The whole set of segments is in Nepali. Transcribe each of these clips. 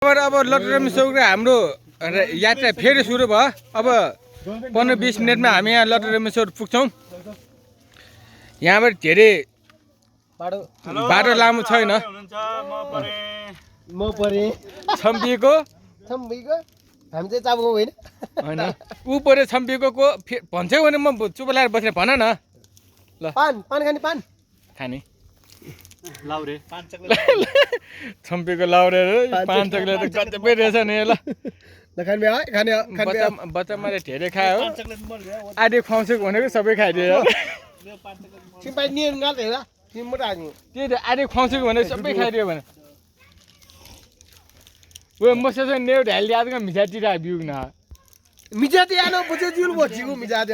अब लटरम्चोक र हाम्रो यात्रा फेरि सुरु भयो। अब 15-20 मिनटमा हामी यहाँ लटरम्चोक पुग्छौँ। यहाँबाट धेरै बाटो लामो छैन। म परे छम्बिएको हामी चाहिँ चाबुको होइन होइन ऊ पऱ्यो छम्बिएको को भन्छौ भने म चुप लाएर बस्ने भन न ल। पान खाने खाने लाउरे छम्पीको लाउरे पान चक्लेट त गजबै रहेछ नि ल। बच्चा मैले धेरै खायो हो। आधी खुवाउँछु भनेको सबै खाइदियो त्यही त आधी खुवाउँछु भनेको सबै खाइदियो भने ऊ मसँग नेउ ढालिदियो आजको मिठातिर बिउ न मिजाती आनो बुझे जुल बच्चीको मिजाती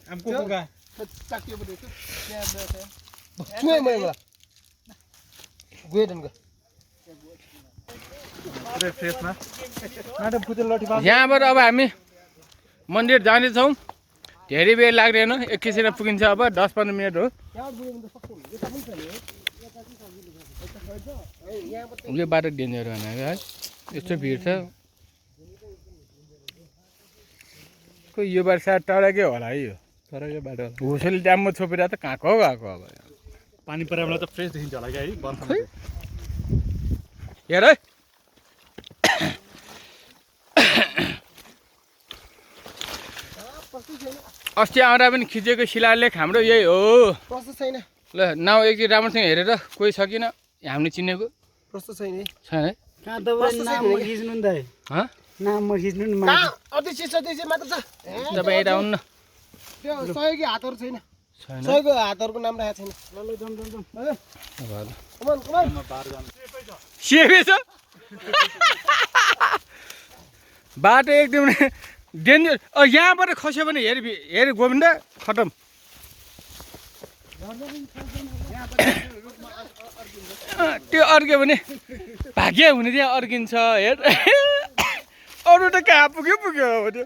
हमको होगा छुए मैले गएन पुरै फ्रेसमा नाटक फुटेल लटी पास यहाँबाट अब हामी मन्दिर जानेछौँ। धेरै बेर लाग्दैन, एकैछिनमा पुगिन्छ। अब 10-15 मिनट हो। यो बाटो डेन्जर भनेको है, यस्तो भिड छ। खोइ यो बार सायद टाढाकै होला है। यो तरकै बाटो होसेल ड्याममा छोपेर त कहाँको गएको अब पानी परेर त फ्रेस देखिन्छ होला है बर्खामा। हेर है अस्ति आउँदा पनि खिचेको शिलालेख हाम्रो यही हो। प्रश्न छैन ल नाउ एकचोटि राम्रोसँग हेरेर कोही सकिन हामीले चिनेको प्रश्न छैन छैन है। कहाँ तपाईँ नाम खिच्नु नि त नाम खिच्नु नि अध्यक्ष मात्र छ तपाईँ यता आउनु न। त्यो सहयोगी हातहरू छैन छैन सहयोगी हातहरूको नाम राखेको छैन सेवे छ बाटो एकदम डेन्जर। यहाँबाट खस्यो भने हेर गोविन्द खतम। त्यो अर्क्यो भने भाग्य हुने त्यहाँ अर्किन्छ हेर। अरू त कहाँ पुग्यो अब त्यो